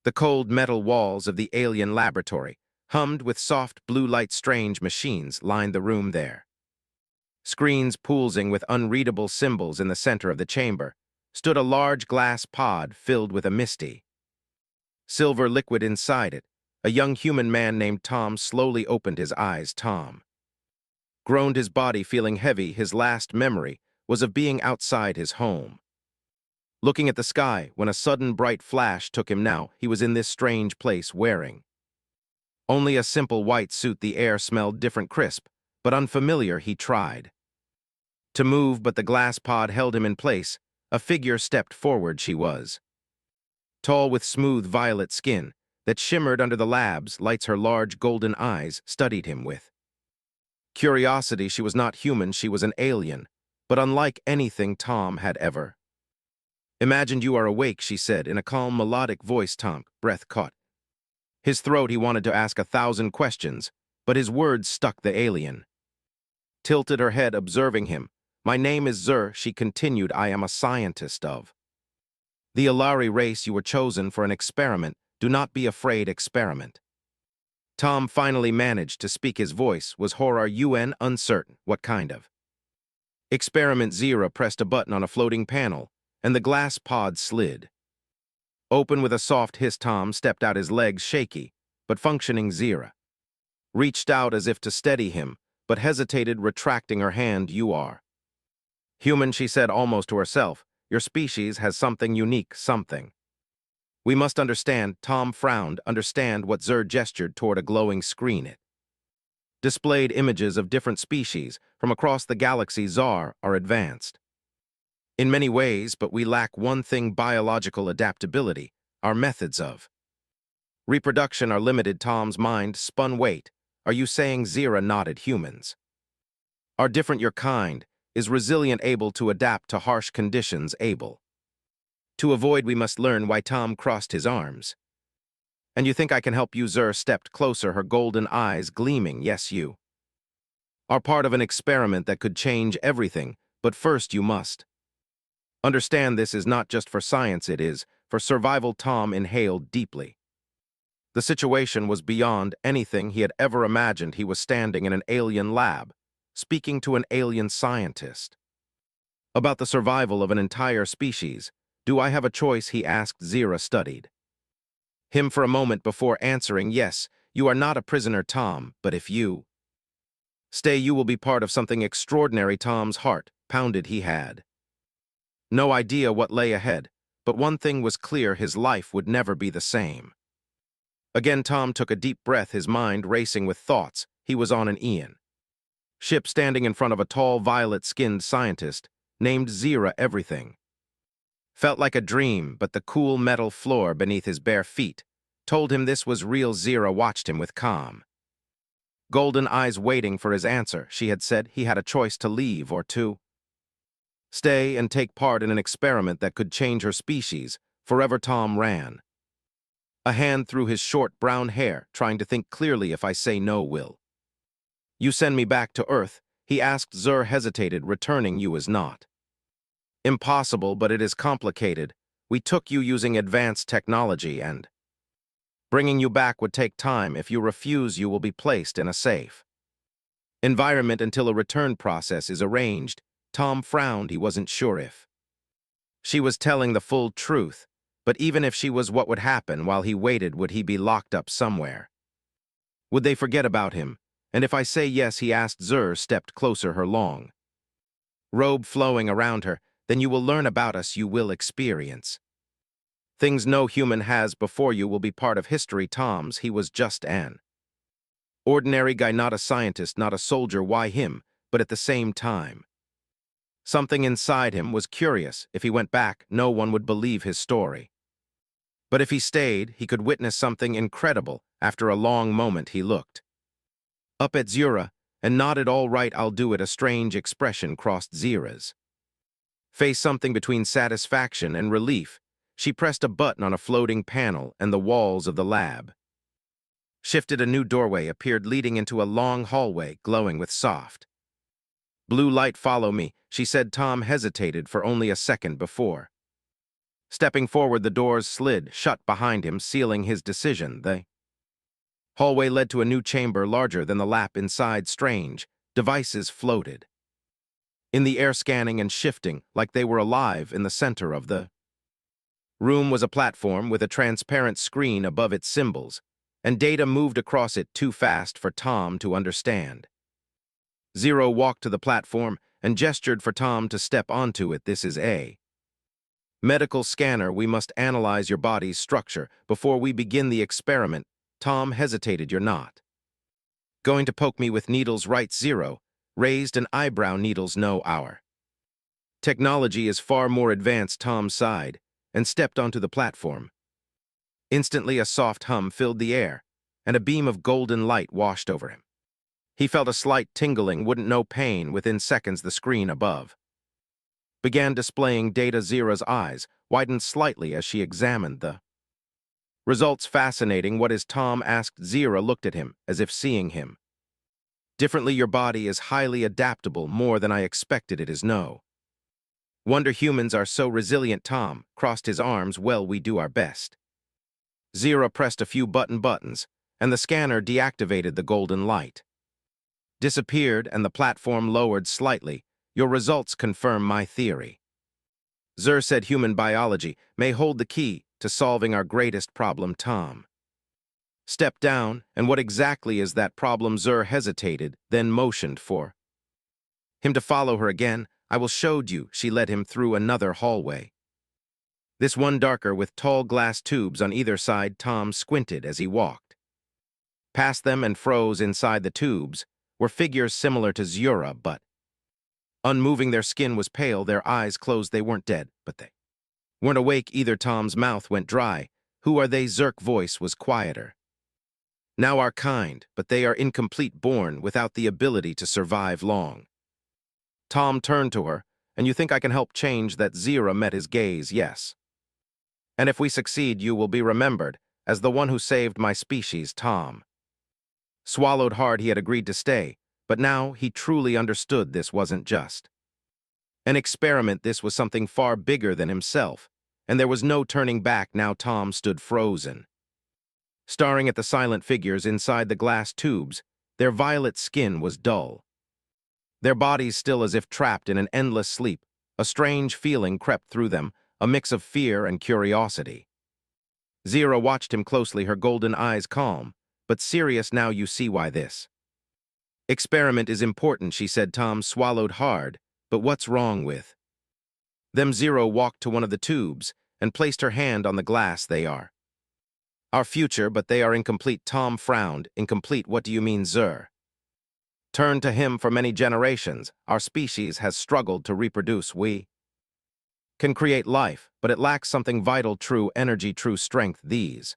The cold metal walls of the alien laboratory, hummed with soft blue light strange machines, lined the room there. Screens pulsing with unreadable symbols in the center of the chamber, stood a large glass pod filled with a misty silver liquid inside it. A young human man named Tom slowly opened his eyes. Tom groaned, his body feeling heavy. His last memory was of being outside his home, looking at the sky when a sudden bright flash took him. Now he was in this strange place wearing only a simple white suit. The air smelled different, crisp, but unfamiliar. He tried to move, but the glass pod held him in place. A figure stepped forward. She was tall, with smooth violet skin that shimmered under the lab's lights. Her large golden eyes studied him with curiosity. She was not human, she was an alien, but unlike anything Tom had ever imagined. "You are awake," she said in a calm, melodic voice. Tom's breath caught his throat. He wanted to ask 1,000 questions, but his words stuck. The alien tilted her head, observing him. "My name is Zur," she continued. "I am a scientist of the Alari race. You were chosen for an experiment. Do not be afraid." Experiment. Tom finally managed to speak. His voice was horror. "UN uncertain. What kind of experiment?" Zira pressed a button on a floating panel, and the glass pod slid open with a soft hiss. Tom stepped out, his legs shaky but functioning. Zira reached out as if to steady him, but hesitated, retracting her hand. "You are human," she said almost to herself. "Your species has something unique, something we must understand." Tom frowned. Understand what? Zur gestured toward a glowing screen. It displayed images of different species from across the galaxy. "Zar are advanced in many ways, but we lack one thing: biological adaptability. Our methods of reproduction are limited." Tom's mind spun. "Wait, are you saying?" Zira nodded. "Humans are different. Your kind is resilient, able to adapt to harsh conditions, able to avoid. We must learn why." Tom crossed his arms. "And you think I can help you?" Zur stepped closer, her golden eyes gleaming. "Yes, you are part of an experiment that could change everything, but first you must understand this is not just for science, it is for survival." Tom inhaled deeply. The situation was beyond anything he had ever imagined. He was standing in an alien lab, speaking to an alien scientist about the survival of an entire species. "Do I have a choice?" he asked. Zira studied him for a moment before answering. "Yes, you are not a prisoner, Tom, but if you stay, you will be part of something extraordinary." Tom's heart pounded. He had no idea what lay ahead, but one thing was clear: his life would never be the same again. Tom took a deep breath, his mind racing with thoughts. He was on an Ian ship, standing in front of a tall, violet-skinned scientist named Zira. Everything felt like a dream, but the cool metal floor beneath his bare feet told him this was real. Zira watched him with calm golden eyes, waiting for his answer. She had said he had a choice: to leave or to stay and take part in an experiment that could change her species forever. Tom ran a hand through his short brown hair, trying to think clearly. "If I say no, will you send me back to Earth?" he asked. Zur hesitated. "Returning you is not impossible, but it is complicated. We took you using advanced technology, and bringing you back would take time. If you refuse, you will be placed in a safe environment until a return process is arranged." Tom frowned. He wasn't sure if she was telling the full truth, but even if she was, what would happen while he waited? Would he be locked up somewhere? Would they forget about him? "And if I say yes," he asked. Zur stepped closer, her long robe flowing around her. "Then you will learn about us. You will experience things no human has before. You will be part of history." Tom's, he was just an ordinary guy, not a scientist, not a soldier. Why him? But at the same time, something inside him was curious. If he went back, no one would believe his story. But if he stayed, he could witness something incredible. After a long moment, he looked up at Zira and nodded. "All right, I'll do it." A strange expression crossed Zira's face, something between satisfaction and relief. She pressed a button on a floating panel, and the walls of the lab shifted. A new doorway appeared, leading into a long hallway glowing with soft blue light. "Follow me," she said. Tom hesitated for only a second before Stepping forward, the doors slid shut behind him, sealing his decision. The hallway led to a new chamber larger than the lap inside. Strange devices floated in the air, scanning and shifting like they were alive. In the center of the room was a platform with a transparent screen above its symbols, and data moved across it too fast for Tom to understand. Zero walked to the platform and gestured for Tom to step onto it. This is a medical scanner. We must analyze your body's structure before we begin the experiment. Tom hesitated. You're not going to poke me with needles, right? Zero raised an eyebrow. Needles? No, our technology is far more advanced. Tom sighed and stepped onto the platform. Instantly, a soft hum filled the air, and a beam of golden light washed over him. He felt a slight tingling, wouldn't know pain. Within seconds, the screen above began displaying data. Zira's eyes widened slightly as she examined the results. Fascinating. What is? Tom asked. Zira looked at him as if seeing him differently. Your body is highly adaptable, more than I expected. It is no wonder humans are so resilient. Tom crossed his arms. Well, we do our best. Zira pressed a few buttons, and the scanner deactivated. The golden light disappeared, and the platform lowered slightly. Your results confirm my theory. Zur said human biology may hold the key to solving our greatest problem. Tom stepped down. And what exactly is that problem? Zur hesitated, then motioned for him to follow her again. I will show you. She led him through another hallway, this one darker, with tall glass tubes on either side. Tom squinted as he walked past them and froze. Inside the tubes were figures similar to Zura, but unmoving. Their skin was pale, their eyes closed. They weren't dead, but they weren't awake either. Tom's mouth went dry. Who are they? Zirk's voice was quieter. Now our kind, but they are incomplete, born without the ability to survive long. Tom turned to her. And you think I can help change that? Zira met his gaze. Yes. And if we succeed, you will be remembered as the one who saved my species. Tom swallowed hard. He had agreed to stay, but now he truly understood this wasn't just an experiment. This was something far bigger than himself, and there was no turning back now. Tom stood frozen, staring at the silent figures inside the glass tubes. Their violet skin was dull, their bodies still, as if trapped in an endless sleep. A strange feeling crept through them, a mix of fear and curiosity. Zira watched him closely, her golden eyes calm, but serious. Now you see why this experiment is important, she said. Tom swallowed hard. But what's wrong with them? Zira walked to one of the tubes and placed her hand on the glass. They are our future, but they are incomplete. Tom frowned. Incomplete? What do you mean? Zur turned to him. For many generations, our species has struggled to reproduce. We can create life, but it lacks something vital, true energy, true strength. These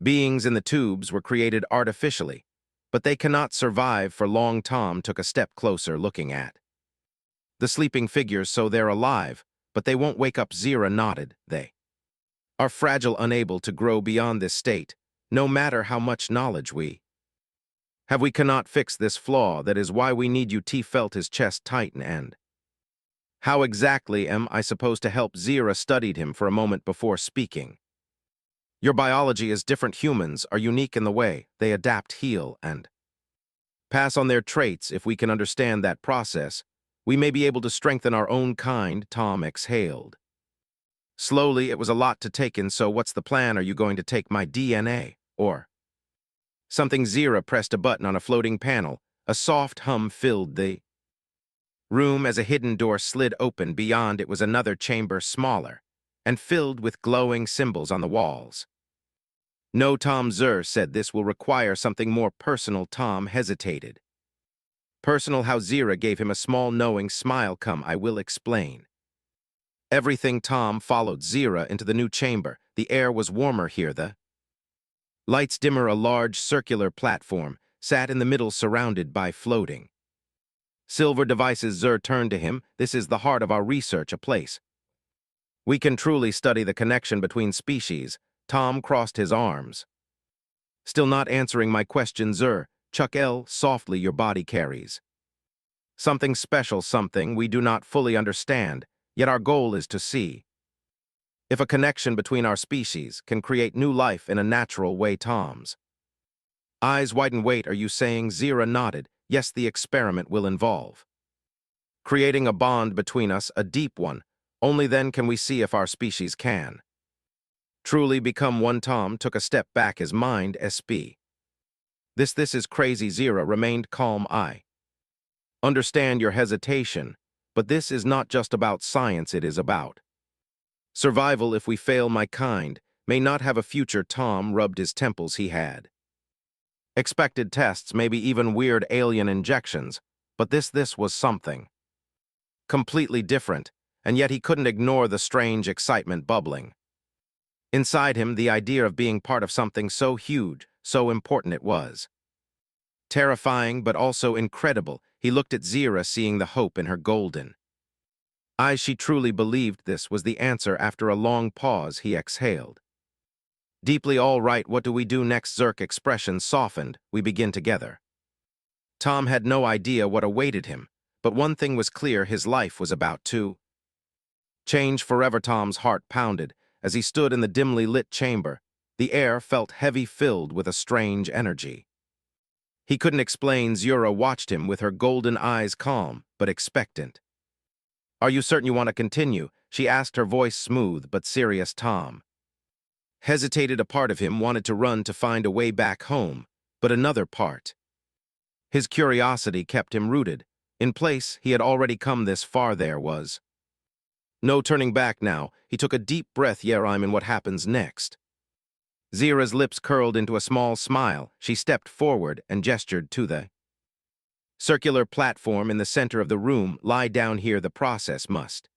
beings in the tubes were created artificially, but they cannot survive for long. Tom took a step closer, looking at the sleeping figures. So they're alive, but they won't wake up. Zira nodded. They are fragile, unable to grow beyond this state, no matter how much knowledge we have. We cannot fix this flaw. That is why we need you. T felt his chest tighten. And how exactly am I supposed to help? Zira studied him for a moment before speaking. Your biology is different. Humans are unique in the way they adapt, heal, and pass on their traits. If we can understand that process, we may be able to strengthen our own kind. Tom exhaled slowly. It was a lot to take in. So what's the plan? Are you going to take my DNA or something? Zira pressed a button on a floating panel. A soft hum filled the room as a hidden door slid open. Beyond it was another chamber, smaller and filled with glowing symbols on the walls. No, Tom, Zur said, this will require something more personal. Tom hesitated. Personal? How? Zira gave him a small knowing smile. Come, I will explain everything. Tom followed Zira into the new chamber. The air was warmer here. The lights dimmer. A large circular platform sat in the middle, surrounded by floating silver devices. Zur turned to him. This is the heart of our research, a place we can truly study the connection between species. Tom crossed his arms. Still not answering my question? Zur, Chuck L. softly, your body carries something special, something we do not fully understand, yet our goal is to see If a connection between our species can create new life in a natural way, Tom's eyes widen. Wait, are you saying? Zira nodded. Yes, the experiment will involve creating a bond between us, a deep one. Only then can we see if our species can truly become one. Tom took a step back, his mind sp. This is crazy. Zira remained calm. I understand your hesitation, but this is not just about science, it is about survival. If we fail, my kind may not have a future. Tom rubbed his temples. He had expected tests, maybe even weird alien injections, but this was something completely different, and yet he couldn't ignore the strange excitement bubbling inside him. The idea of being part of something so huge, so important, it was terrifying but also incredible. He looked at Zira, seeing the hope in her golden eyes. She truly believed this was the answer. After a long pause, he exhaled deeply. All right, what do we do next? Zirk's expression softened. We begin together. Tom had no idea what awaited him, but one thing was clear: his life was about to change forever. Tom's heart pounded as he stood in the dimly lit chamber. The air felt heavy, filled with a strange energy he couldn't explain. Zira watched him with her golden eyes, calm but expectant. Are you certain you want to continue? She asked, her voice smooth but serious. Tom hesitated. A part of him wanted to run, to find a way back home, but another part, his curiosity, kept him rooted in place. He had already come this far. There was no turning back now. He took a deep breath. Yeah, I'm in. What happens next? Zira's lips curled into a small smile. She stepped forward and gestured to the circular platform in the center of the room. Lie down here. The process must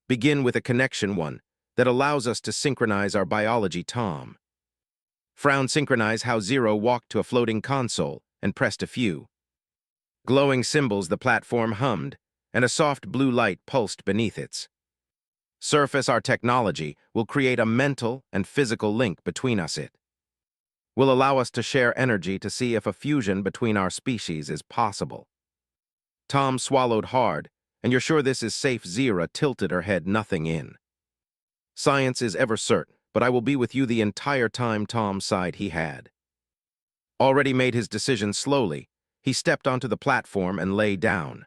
begin with a connection, one that allows us to synchronize our biology. Tom frowned. Synchronize how? Zira walked to a floating console and pressed a few glowing symbols. The platform hummed, and a soft blue light pulsed beneath its surface. Our technology will create a mental and physical link between us. It will allow us to share energy, to see if a fusion between our species is possible. Tom swallowed hard. And you're sure this is safe? Zira tilted her head. Nothing in science is ever certain, but I will be with you the entire time. Tom sighed. He had already made his decision. Slowly, he stepped onto the platform and lay down.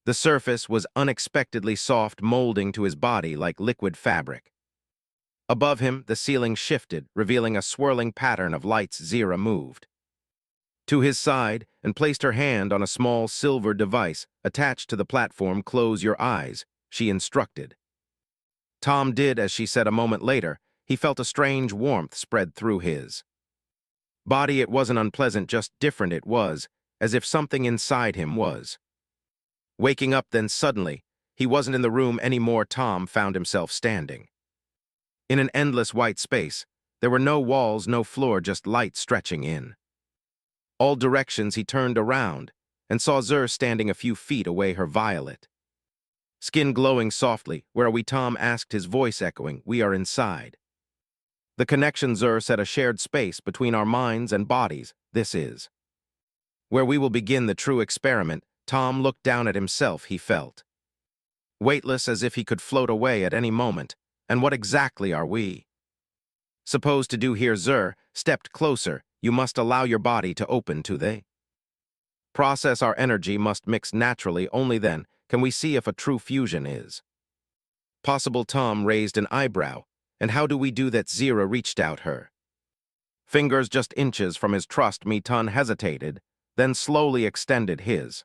The surface was unexpectedly soft, molding to his body like liquid fabric. Above him, the ceiling shifted, revealing a swirling pattern of lights. Zira moved to his side and placed her hand on a small silver device attached to the platform. Close your eyes, she instructed. Tom did as she said. A moment later, he felt a strange warmth spread through his body. It wasn't unpleasant, just different. It was as if something inside him was waking up. Then suddenly, he wasn't in the room anymore. Tom found himself standing in an endless white space. There were no walls, no floor, just light stretching in all directions. He turned around and saw Zir standing a few feet away, her violet skin glowing softly. Where are we? Tom asked, his voice echoing. We are inside the connection, Zir said, a shared space between our minds and bodies. This is where we will begin the true experiment. Tom looked down at himself. He felt weightless, as if he could float away at any moment. And what exactly are we supposed to do here? Zir stepped closer. You must allow your body to open to the process. Our energy must mix naturally. Only then can we see if a true fusion is possible. Tom raised an eyebrow. And how do we do that? Zira reached out her fingers just inches from his. Trust me. Tom hesitated, then slowly extended his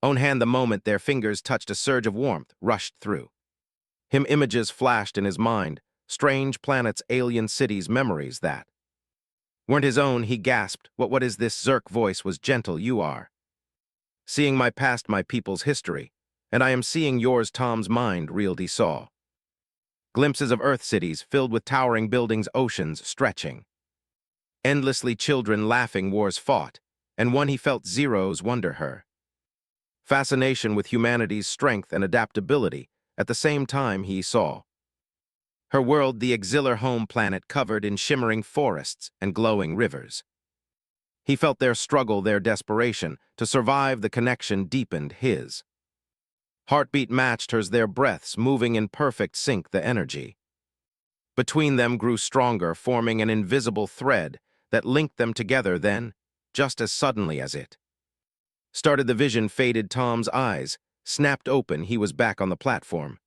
own hand. The moment their fingers touched, a surge of warmth rushed through him. Images flashed in his mind, strange planets, alien cities, memories that weren't his own. He gasped, What is this? Zirk's voice was gentle. You are seeing my past, my people's history, and I am seeing yours. Tom's mind reeled. He saw glimpses of Earth cities filled with towering buildings, oceans stretching endlessly, children laughing, wars fought, and one he felt Zira's wonder, her fascination with humanity's strength and adaptability. At the same time, he saw her world, the exiliar home planet covered in shimmering forests and glowing rivers. He felt their struggle, their desperation to survive. The connection deepened. His Heartbeat matched hers, their breaths moving in perfect sync, the energy between them grew stronger, forming an invisible thread that linked them together. Then, just as suddenly as it started, the vision faded. Tom's eyes snapped open. He was back on the platform.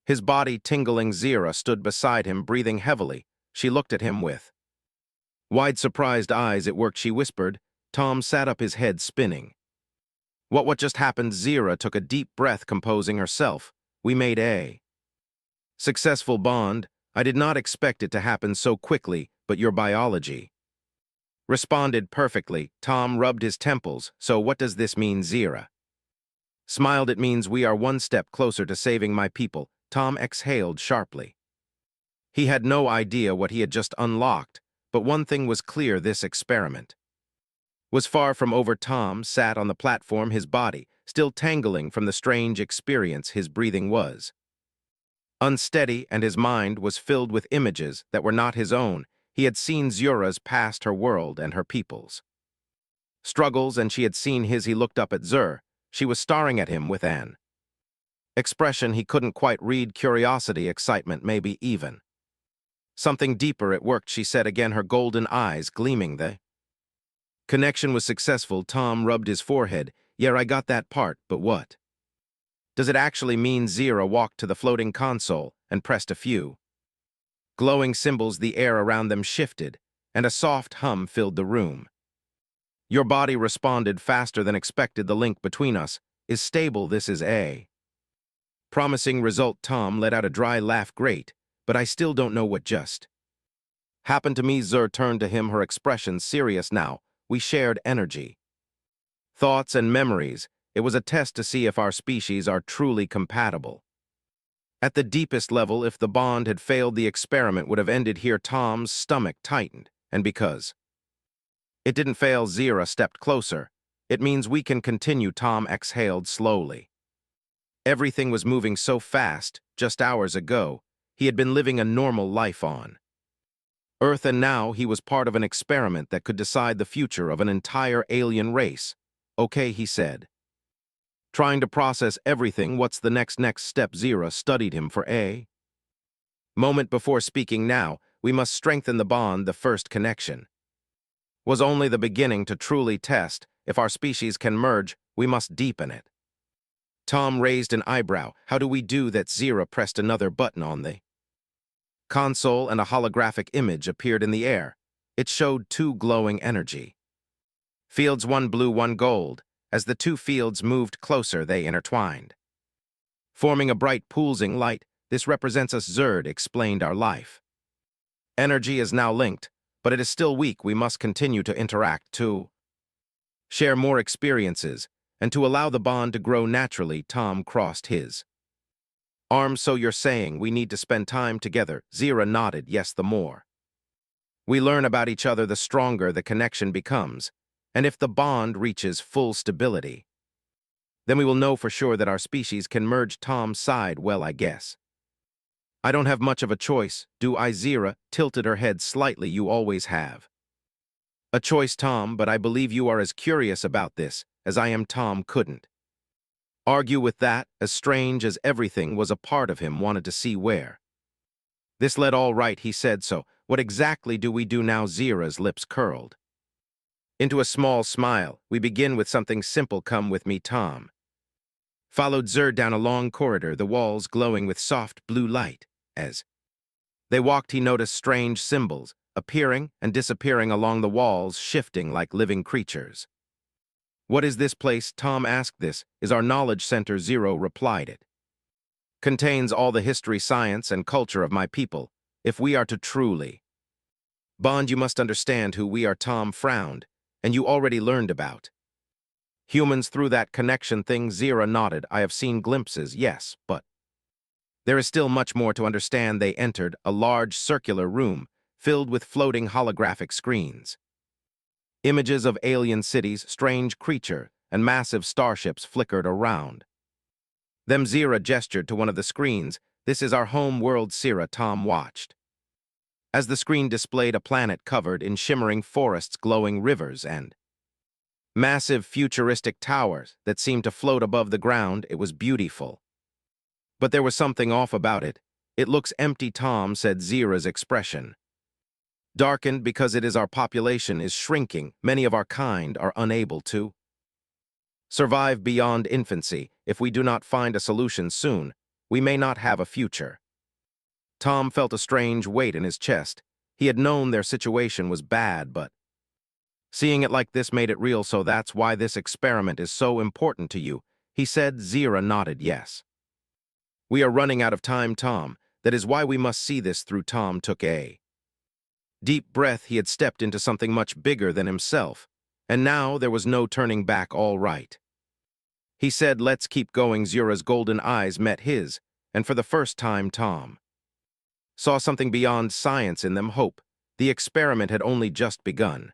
His body tingling. Zira stood beside him, breathing heavily. She looked at him with wide, surprised eyes. It worked, she whispered. Tom sat up, his head spinning. What just happened? Zira took a deep breath, composing herself. We made a successful bond. I did not expect it to happen so quickly, but your biology responded perfectly. Tom rubbed his temples. So what does this mean? Zira smiled. It means we are one step closer to saving my people. Tom exhaled sharply. He had no idea what he had just unlocked, but one thing was clear: this experiment was far from over. Tom sat on the platform, his body still tangling from the strange experience. His breathing was unsteady, and his mind was filled with images that were not his own. He had seen Zura's past, her world, and her people's struggles, and she had seen his. He looked up at Zur. She was staring at him with an expression he couldn't quite read: curiosity, excitement, maybe even something deeper. It worked, she said again, her golden eyes gleaming. The connection was successful. Tom rubbed his forehead. Yeah, I got that part, but what does it actually mean? Zira walked to the floating console and pressed a few glowing symbols. The air around them shifted, and a soft hum filled the room. Your body responded faster than expected. The link between us is stable. This is a promising result. Tom let out a dry laugh. Great, but I still don't know what just happened to me. Zur turned to him, her expression serious now. We shared energy, thoughts, and memories. It was a test to see if our species are truly compatible. At the deepest level, if the bond had failed, the experiment would have ended here. Tom's stomach tightened, and because it didn't fail, Zira stepped closer. It means we can continue. Tom exhaled slowly. Everything was moving so fast. Just hours ago, he had been living a normal life on Earth, and now he was part of an experiment that could decide the future of an entire alien race. Okay, he said, trying to process everything. What's the next step? Zira studied him for a moment before speaking. Now, we must strengthen the bond. The first connection was only the beginning. To truly test if our species can merge, we must deepen it. Tom raised an eyebrow. How do we do that? Zira pressed another button on the console, and a holographic image appeared in the air. It showed two glowing energy fields, one blue, one gold. As the two fields moved closer, they intertwined, forming a bright pulsing light. This represents us, Zerd explained. Our life energy is now linked, but it is still weak. We must continue to interact, to share more experiences, and to allow the bond to grow naturally. Tom crossed his arms. So you're saying we need to spend time together? Zira nodded. Yes, the more we learn about each other, the stronger the connection becomes. And if the bond reaches full stability, then we will know for sure that our species can merge. Tom sighed. Well, I guess I don't have much of a choice, do I? Zira tilted her head slightly. You always have a choice, Tom, but I believe you are as curious about this as I am. Tom couldn't argue with that. As strange as everything was, a part of him wanted to see where this led. All right, he said, so what exactly do we do now? Zira's lips curled into a small smile. We begin with something simple. Come with me. Tom followed Zur down a long corridor, the walls glowing with soft blue light. As they walked, he noticed strange symbols appearing and disappearing along the walls, shifting like living creatures. What is this place? Tom asked. This is our knowledge center, Zero replied. It contains all the history, science, and culture of my people. If we are to truly bond, you must understand who we are. Tom frowned. And you already learned about humans through that connection thing? Zira nodded. I have seen glimpses, yes, but there is still much more to understand. They entered a large circular room filled with floating holographic screens. Images of alien cities, strange creature, and massive starships flickered around them. Zira gestured to one of the screens. This is our home world, Zira. Tom watched as the screen displayed a planet covered in shimmering forests, glowing rivers, and Massive futuristic towers that seemed to float above the ground. It was beautiful. But there was something off about it. It looks empty, Tom, said Zira's expression. Darkened because it is our population is shrinking. Many of our kind are unable to survive beyond infancy. If we do not find a solution soon, we may not have a future. Tom felt a strange weight in his chest. He had known their situation was bad, but seeing it like this made it real. So that's why this experiment is so important to you, he said. Zira nodded yes. We are running out of time, Tom. That is why we must see this through. Tom took a deep breath. He had stepped into something much bigger than himself, and now there was no turning back. All right, he said, let's keep going. Zira's golden eyes met his, and for the first time Tom saw something beyond science in them, hope. The experiment had only just begun,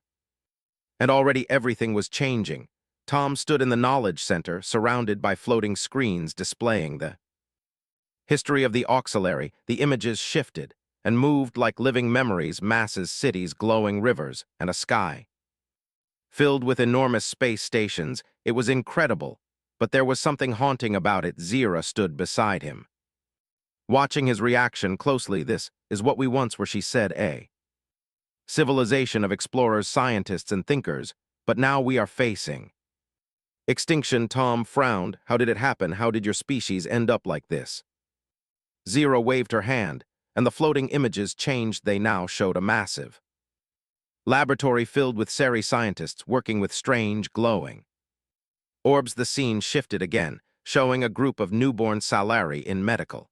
and already everything was changing. Tom stood in the knowledge center, surrounded by floating screens displaying the history of the auxiliary. The images shifted and moved like living memories, masses, cities, glowing rivers, and a sky filled with enormous space stations. It was incredible, but there was something haunting about it. Zira stood beside him, watching his reaction closely. This is what we once were, she said, a civilization of explorers, scientists, and thinkers, but now we are facing extinction. Tom frowned. How did it happen? How did your species end up like this? Zira waved her hand, and the floating images changed. They now showed a massive laboratory filled with Sari scientists working with strange, glowing orbs. The scene shifted again, showing a group of newborn Salari in medical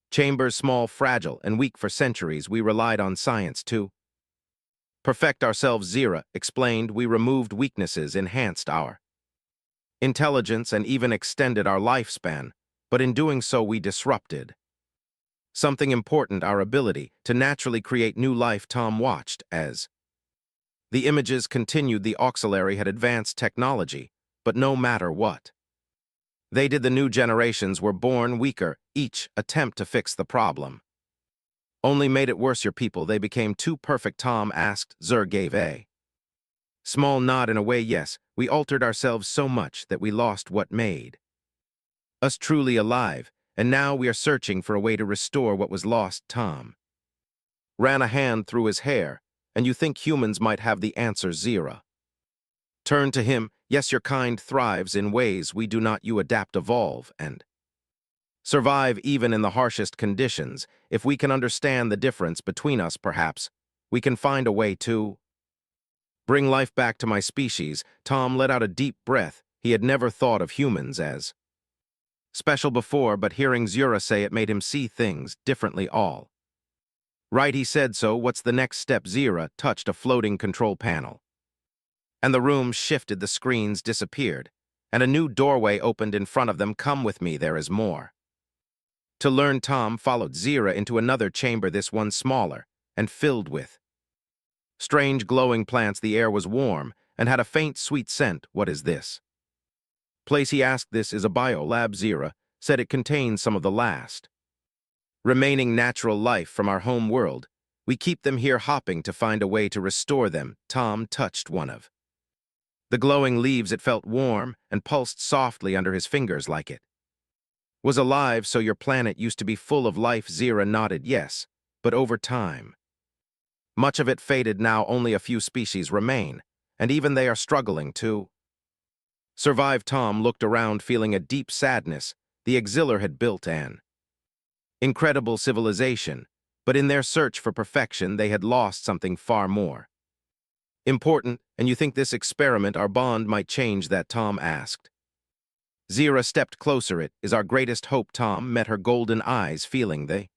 chambers, small, fragile, and weak. For centuries, we relied on science to perfect ourselves, Zira explained. We removed weaknesses, enhanced our intelligence, and even extended our lifespan. But in doing so, we disrupted something important, our ability to naturally create new life. Tom watched as the images continued. The auxiliary had advanced technology, but no matter what they did, the new generations were born weaker. Each attempt to fix the problem only made it worse. Your people, they became too perfect, Tom asked. Zur gave a small nod. In a way, yes. We altered ourselves so much that we lost what made us truly alive, and now we are searching for a way to restore what was lost. Tom ran a hand through his hair. And you think humans might have the answer? Zira turned to him. Yes, your kind thrives in ways we do not. You adapt, evolve, and survive even in the harshest conditions. If we can understand the difference between us, perhaps we can find a way to bring life back to my species. Tom let out a deep breath. He had never thought of humans as special before, but hearing Zira say it made him see things differently. All right, he said. So what's the next step? Zira touched a floating control panel, and the room shifted. The screens disappeared, and a new doorway opened in front of them. Come with me, there is more to learn. Tom followed Zira into another chamber, this one smaller and filled with strange glowing plants. The air was warm and had a faint sweet scent. What is this place? He asked. This is a biolab. Zira said. It contains some of the last remaining natural life from our home world. We keep them here, hopping to find a way to restore them. Tom touched one of the glowing leaves. It felt warm and pulsed softly under his fingers, like it was alive. So your planet used to be full of life? Zira nodded yes, but over time much of it faded. Now only a few species remain, and even they are struggling to survive. Tom looked around, feeling a deep sadness. The Auxiliar had built an incredible civilization, but in their search for perfection, they had lost something far more important. And you think this experiment, our bond, might change that? Tom asked. Zira stepped closer. It is our greatest hope. Tom met her golden eyes, feeling the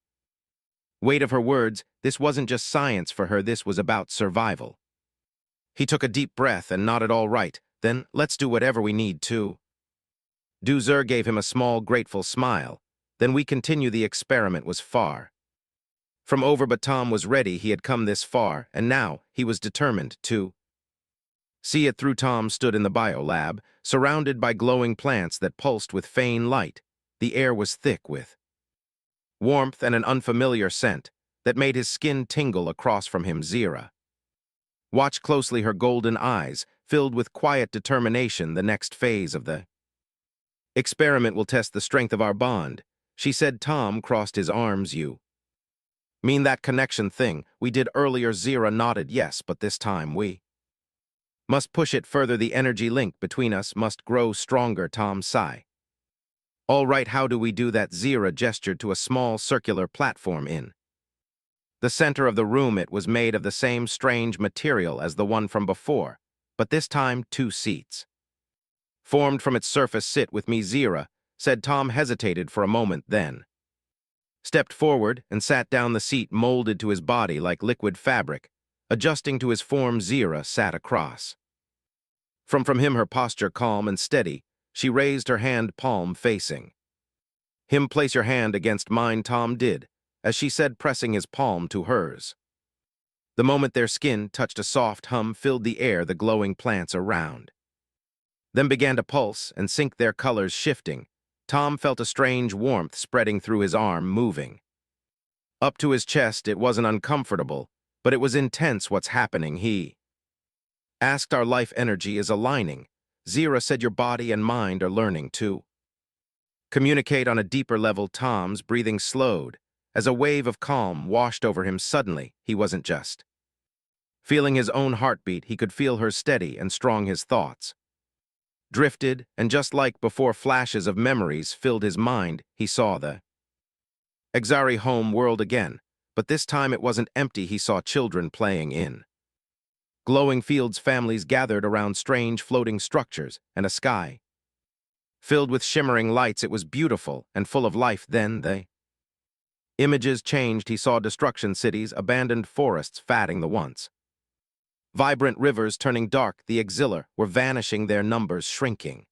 weight of her words. This wasn't just science for her, this was about survival. He took a deep breath and nodded. All right, then let's do whatever we need to do. Zur gave him a small, grateful smile. Then we continue. The experiment was far from over, but Tom was ready. He had come this far, and now he was determined to see it through. Tom stood in the biolab, surrounded by glowing plants that pulsed with faint light. The air was thick with warmth and an unfamiliar scent that made his skin tingle. Across from him, Zira watched closely. Her golden eyes filled with quiet determination. The next phase of the experiment will test the strength of our bond, she said. Tom crossed his arms. You mean that connection thing we did earlier? Zira nodded. Yes, but this time we must push it further. The energy link between us must grow stronger. Tom sighed. All right, how do we do that? Zira gestured to a small circular platform in the center of the room. It was made of the same strange material as the one from before, but this time 2 seats formed from its surface. Sit with me, Zira said. Tom hesitated for a moment, then stepped forward and sat down. The seat molded to his body like liquid fabric, adjusting to his form. Zira sat across from him, her posture calm and steady. She raised her hand, palm facing him. Place your hand against mine, Tom did, as she said, pressing his palm to hers. The moment their skin touched, a soft hum filled the air. The glowing plants around them began to pulse and sync, their colors shifting. Tom felt a strange warmth spreading through his arm, moving up to his chest. It wasn't uncomfortable, but it was intense. What's happening? He asked. Our life energy is aligning, Zira said. Your body and mind are learning to communicate on a deeper level. Tom's breathing slowed as a wave of calm washed over him. Suddenly, he wasn't just feeling his own heartbeat, he could feel hers, steady and strong. His thoughts drifted, and just like before, flashes of memories filled his mind. He saw the Exari home world again, but this time it wasn't empty. He saw children playing in glowing fields, families gathered around strange floating structures, and a sky filled with shimmering lights. It was beautiful and full of life. Then the images changed. He saw destruction, cities, abandoned forests fatting the once vibrant rivers turning dark. The Exillar were vanishing, their numbers shrinking.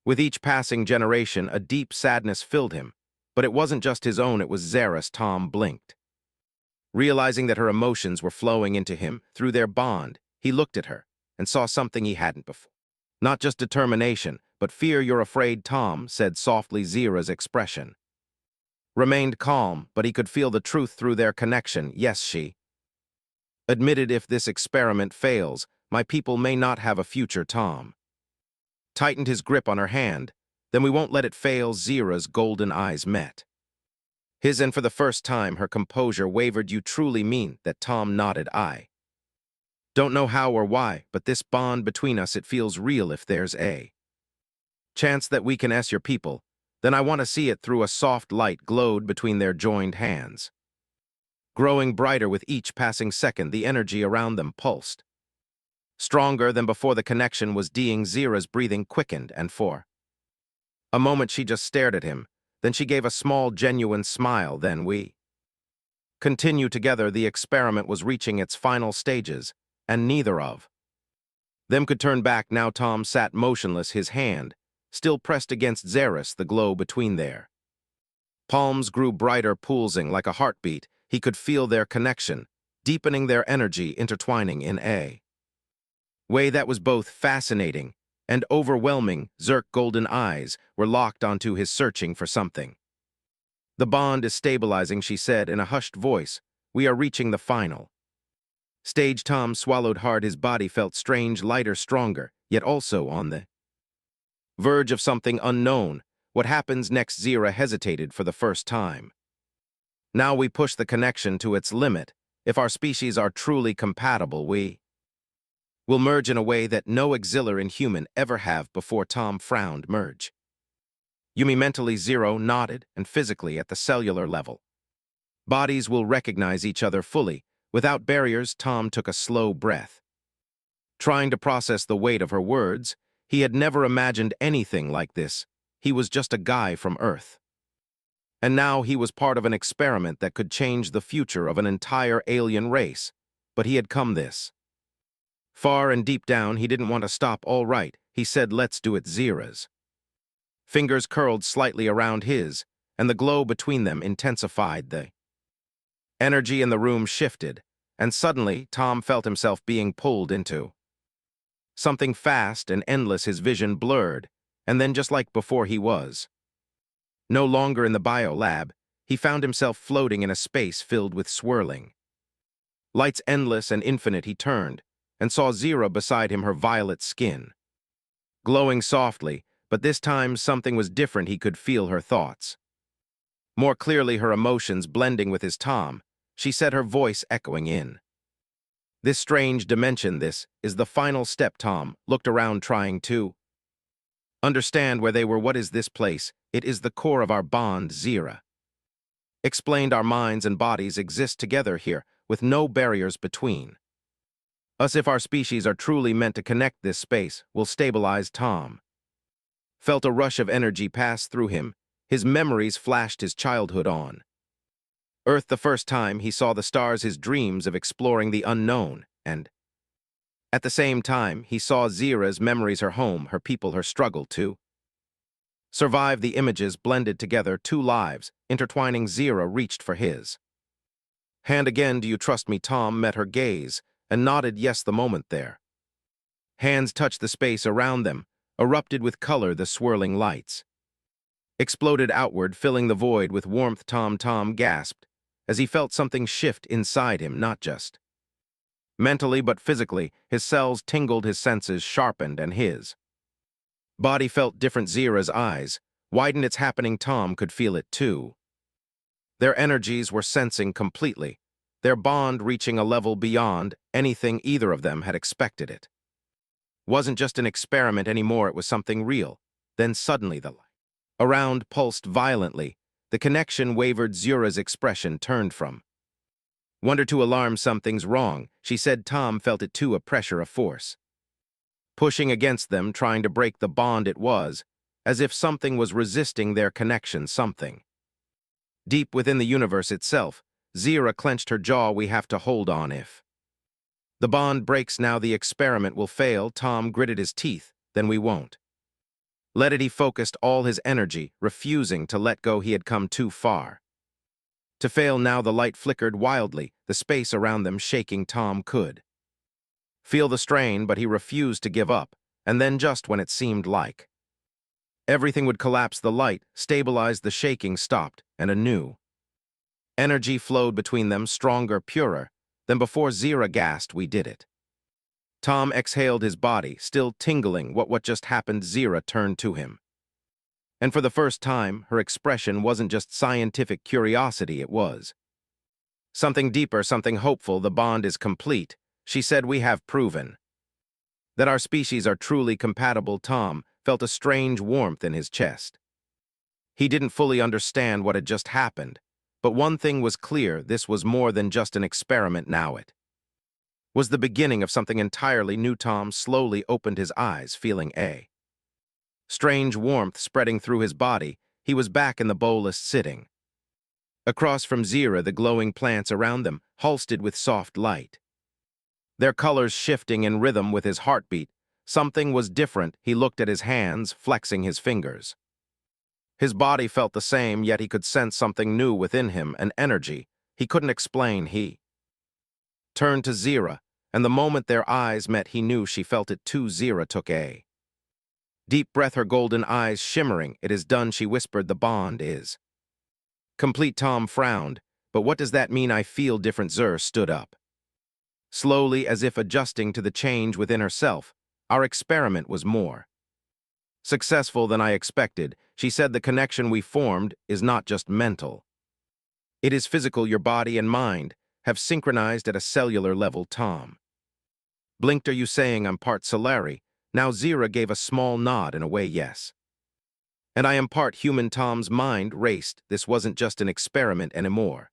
With each passing generation, a deep sadness filled him, but it wasn't just his own, it was Zara's. Tom blinked, realizing that her emotions were flowing into him through their bond. He looked at her and saw something he hadn't before. Not just determination, but fear. You're afraid, Tom said softly. Zira's expression remained calm, but he could feel the truth through their connection. Yes, she admitted, if this experiment fails, my people may not have a future. Tom tightened his grip on her hand. Then we won't let it fail. Zira's golden eyes met his, and for the first time her composure wavered. You truly mean that? Tom nodded. I don't know how or why, but this bond between us, it feels real. If there's a chance that we can your people, then I want to see it through. A soft light glowed between their joined hands, growing brighter with each passing second. The energy around them pulsed stronger than before. The connection was deeing. Zira's breathing quickened, and for a moment she just stared at him. Then she gave a small, genuine smile. Then we continue together. The experiment was reaching its final stages, and neither of them could turn back now. Tom sat motionless, his hand still pressed against Zara's. The glow between their palms grew brighter, pulsing like a heartbeat. He could feel their connection, deepening, their energy intertwining in a way that was both fascinating and overwhelming. Zirk's golden eyes were locked onto his, searching for something. The bond is stabilizing, she said in a hushed voice. We are reaching the final stage. Tom swallowed hard. His body felt strange, lighter, stronger, yet also on the verge of something unknown. What happens next? Zira hesitated for the first time. Now we push the connection to its limit. If our species are truly compatible, we will merge in a way that no Exillar in human ever have before. Tom frowned. Merge? You mean mentally? Zira nodded, and physically at the cellular level. Bodies will recognize each other fully, without barriers. Tom took a slow breath, trying to process the weight of her words. He had never imagined anything like this. He was just a guy from Earth. And now he was part of an experiment that could change the future of an entire alien race. But he had come this far, and deep down he didn't want to stop. All right, he said, let's do it. Zira's fingers curled slightly around his, and the glow between them intensified. The energy in the room shifted, and suddenly Tom felt himself being pulled into something fast and endless. His vision blurred, and then just like before, he was no longer in the biolab. He found himself floating in a space filled with swirling lights, endless and infinite. He turned, and saw Zira beside him, her violet skin glowing softly, but this time something was different. He could feel her thoughts. More clearly, her emotions blending with his Tom, she said, her voice echoing in. This strange dimension, this is the final step. Tom looked around, trying to understand where they were. What is this place? It is the core of our bond, Zira explained. Our minds and bodies exist together here, with no barriers between us. If our species are truly meant to connect, this space will stabilize. Tom felt a rush of energy pass through him. His memories flashed his childhood on Earth, the first time he saw the stars, his dreams of exploring the unknown, and at the same time he saw Zira's memories, her home, her people, her struggle to survive. The images blended together, two lives intertwining. Zira reached for his hand again. Do you trust me? Tom met her gaze and nodded yes. The moment their hands touched the space around them, erupted with color. The swirling lights exploded outward, filling the void with warmth. Tom gasped as he felt something shift inside him, not just mentally but physically. His cells tingled, his senses sharpened, and his body felt different. Zira's eyes widened. It's happening. Tom could feel it too. Their energies were sensing completely, their bond reaching a level beyond anything either of them had expected. It wasn't just an experiment anymore, it was something real. Then suddenly the light around pulsed violently. The connection wavered. Zira's expression turned from wonder to alarm. Something's wrong, she said. Tom felt it too, a pressure, a force pushing against them, trying to break the bond. It was as if something was resisting their connection, something deep within the universe itself. Zira clenched her jaw. We have to hold on. If the bond breaks now, the experiment will fail. Tom gritted his teeth. Then we won't let it. He focused all his energy, refusing to let go. He had come too far to fail now. The light flickered wildly, the space around them shaking. Tom could feel the strain, but he refused to give up. And then, just when it seemed like everything would collapse, the light stabilized, the shaking stopped, and a new energy flowed between them, stronger, purer than before. Zira gasped. We did it. Tom exhaled, his body still tingling. What just happened? Zira turned to him, and for the first time, her expression wasn't just scientific curiosity, it was something deeper, something hopeful. The bond is complete, she said. We have proven that our species are truly compatible. Tom felt a strange warmth in his chest. He didn't fully understand what had just happened, but one thing was clear: this was more than just an experiment now. It was the beginning of something entirely new. Tom slowly opened his eyes, feeling a strange warmth spreading through his body. He was back in the bolus, sitting across from Zira, the glowing plants around them pulsed with soft light, their colors shifting in rhythm with his heartbeat. Something was different. He looked at his hands, flexing his fingers. His body felt the same, yet he could sense something new within him, an energy he couldn't explain. He turned to Zira, and the moment their eyes met, he knew she felt it too. Zira took a deep breath, her golden eyes shimmering. It is done, she whispered. The bond is complete. Tom frowned. But what does that mean? I feel different. Zira stood up slowly, as if adjusting to the change within herself. Our experiment was more successful than I expected, she said. The connection we formed is not just mental. It is physical. Your body and mind have synchronized at a cellular level. Tom blinked. Are you saying I'm part Solari? Now Zira gave a small nod. In a way, yes. And I am part human. Tom's mind raced. This wasn't just an experiment anymore.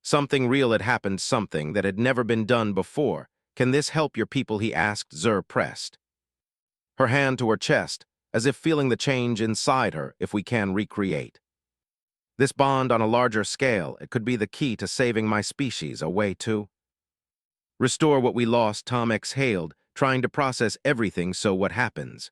Something real had happened, something that had never been done before. Can this help your people? He asked. Zira pressed her hand to her chest, as if feeling the change inside her. If we can recreate this bond on a larger scale, it could be the key to saving my species, a way to restore what we lost. Tom exhaled, trying to process everything. So what happens